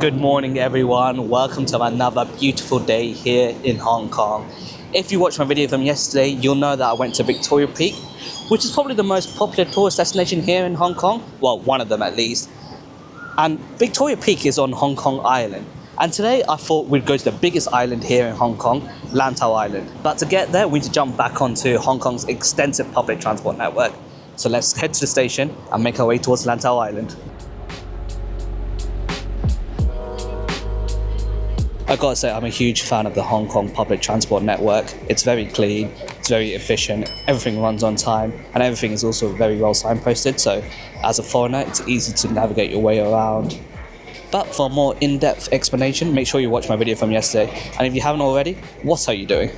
Good morning everyone, welcome to another beautiful day here in Hong Kong. If you watched my video from yesterday, you'll know that I went to Victoria Peak, which is probably the most popular tourist destination here in Hong Kong, well, one of them at least. And Victoria Peak is on Hong Kong Island. And today I thought we'd go to the biggest island here in Hong Kong, Lantau Island. But to get there, we need to jump back onto Hong Kong's extensive public transport network. So let's head to the station and make our way towards Lantau Island. I gotta say, I'm a huge fan of the Hong Kong public transport network. It's very clean, it's very efficient, everything runs on time, and everything is also very well signposted, so as a foreigner, it's easy to navigate your way around. But for a more in-depth explanation, make sure you watch my video from yesterday, and if you haven't already, what are you doing?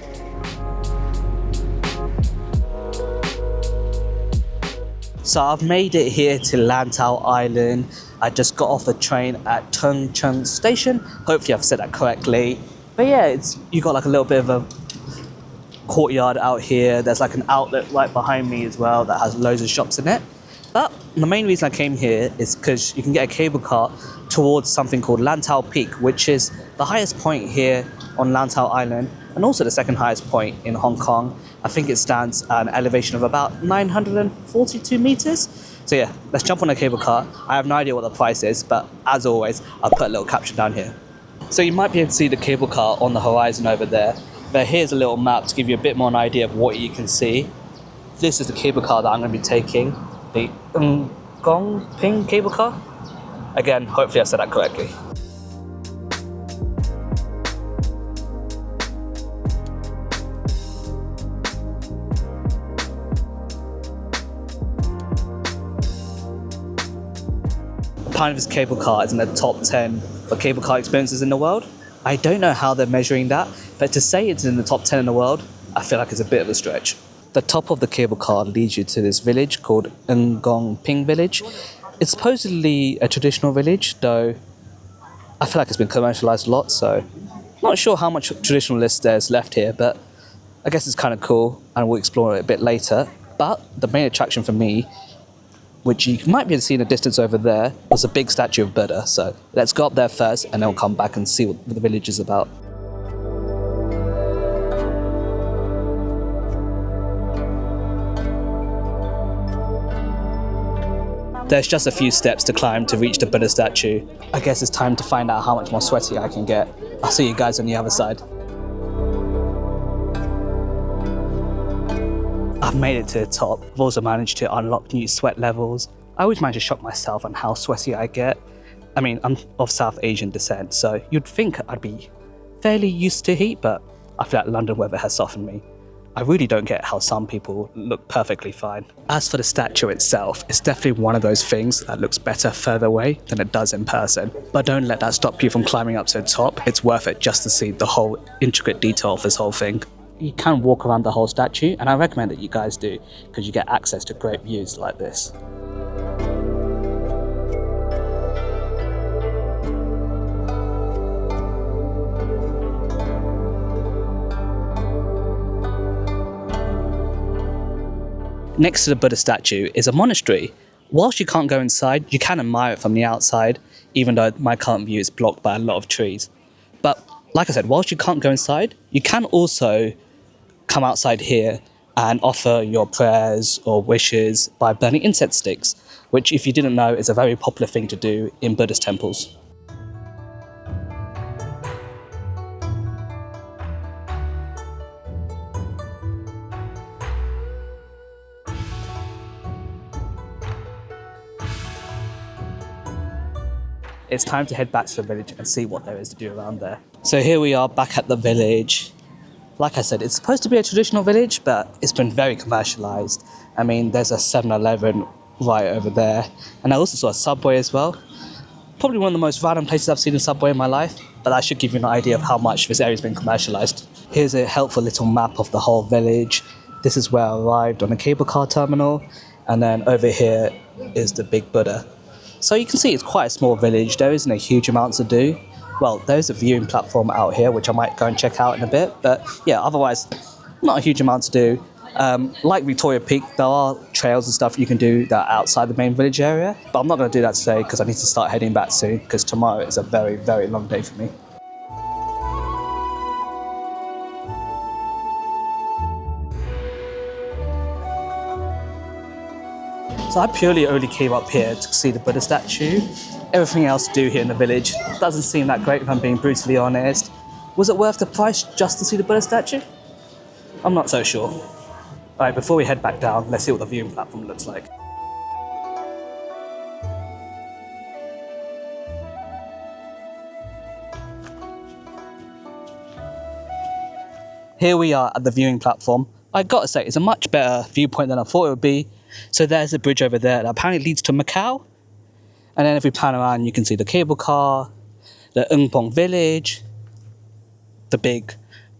So I've made it here to Lantau Island. I just got off the train at Tung Chung Station. Hopefully I've said that correctly. But yeah, you got like a little bit of a courtyard out here. There's like an outlet right behind me as well that has loads of shops in it. But the main reason I came here is because you can get a cable car towards something called Lantau Peak, which is the highest point here on Lantau Island and also the second highest point in Hong Kong. I think it stands at an elevation of about 942 meters. So yeah, let's jump on a cable car. I have no idea what the price is, but as always, I'll put a little caption down here. So you might be able to see the cable car on the horizon over there. But here's a little map to give you a bit more an idea of what you can see. This is the cable car that I'm going to be taking, the Gong Ping cable car. Again, hopefully I said that correctly. Apparently this cable car is in the top 10 for cable car experiences in the world. I don't know how they're measuring that, but to say it's in the top 10 in the world, I feel like it's a bit of a stretch. The top of the cable car leads you to this village called Gong Ping village. It's supposedly a traditional village, though I feel like it's been commercialized a lot, so not sure how much traditionalist there's left here, but I guess it's kind of cool and we'll explore it a bit later. But the main attraction for me, which you might be able to see in the distance over there, was a big statue of Buddha. So let's go up there first and then we'll come back and see what the village is about. There's just a few steps to climb to reach the Buddha statue. I guess it's time to find out how much more sweaty I can get. I'll see you guys on the other side. I've made it to the top. I've also managed to unlock new sweat levels. I always manage to shock myself on how sweaty I get. I mean, I'm of South Asian descent, so you'd think I'd be fairly used to heat, but I feel like London weather has softened me. I really don't get how some people look perfectly fine. As for the statue itself, it's definitely one of those things that looks better further away than it does in person. But don't let that stop you from climbing up to the top. It's worth it just to see the whole intricate detail of this whole thing. You can walk around the whole statue, and I recommend that you guys do, because you get access to great views like this. Next to the Buddha statue is a monastery. Whilst you can't go inside, you can admire it from the outside, even though my current view is blocked by a lot of trees. But like I said, whilst you can't go inside, you can also come outside here and offer your prayers or wishes by burning incense sticks, which, if you didn't know, is a very popular thing to do in Buddhist temples. It's time to head back to the village and see what there is to do around there. So here we are back at the village. Like I said, it's supposed to be a traditional village, but it's been very commercialized. I mean, there's a 7-Eleven right over there. And I also saw a Subway as well. Probably one of the most random places I've seen a Subway in my life, but that should give you an idea of how much this area's been commercialized. Here's a helpful little map of the whole village. This is where I arrived on a cable car terminal. And then over here is the big Buddha. So you can see it's quite a small village. There isn't a huge amount to do. Well, there's a viewing platform out here, which I might go and check out in a bit. But yeah, otherwise, not a huge amount to do. Like Victoria Peak, there are trails and stuff you can do that are outside the main village area, but I'm not going to do that today because I need to start heading back soon because tomorrow is a very, very long day for me. So I purely only came up here to see the Buddha statue. Everything else to do here in the village doesn't seem that great if I'm being brutally honest. Was it worth the price just to see the Buddha statue? I'm not so sure. Alright, before we head back down, let's see what the viewing platform looks like. Here we are at the viewing platform. I gotta say, it's a much better viewpoint than I thought it would be. So there's a bridge over there that apparently leads to Macau. And then if we pan around, you can see the cable car, the Ungpong village, the big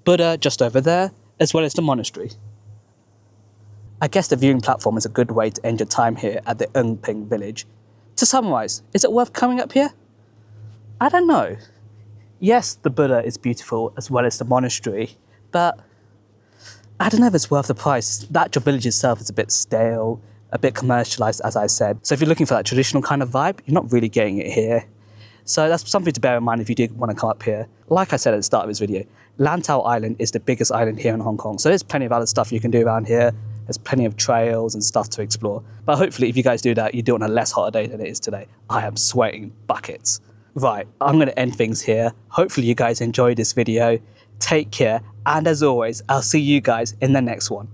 Buddha just over there, as well as the monastery. I guess the viewing platform is a good way to end your time here at the Ungping village. To summarise, is it worth coming up here? I don't know. Yes, the Buddha is beautiful as well as the monastery, but I don't know if it's worth the price. The actual village itself is a bit stale, a bit commercialised, as I said. So if you're looking for that traditional kind of vibe, you're not really getting it here. So that's something to bear in mind if you do want to come up here. Like I said at the start of this video, Lantau Island is the biggest island here in Hong Kong. So there's plenty of other stuff you can do around here. There's plenty of trails and stuff to explore. But hopefully if you guys do that, you do it on a less hotter day than it is today. I am sweating buckets. Right, I'm going to end things here. Hopefully you guys enjoyed this video. Take care. And as always, I'll see you guys in the next one.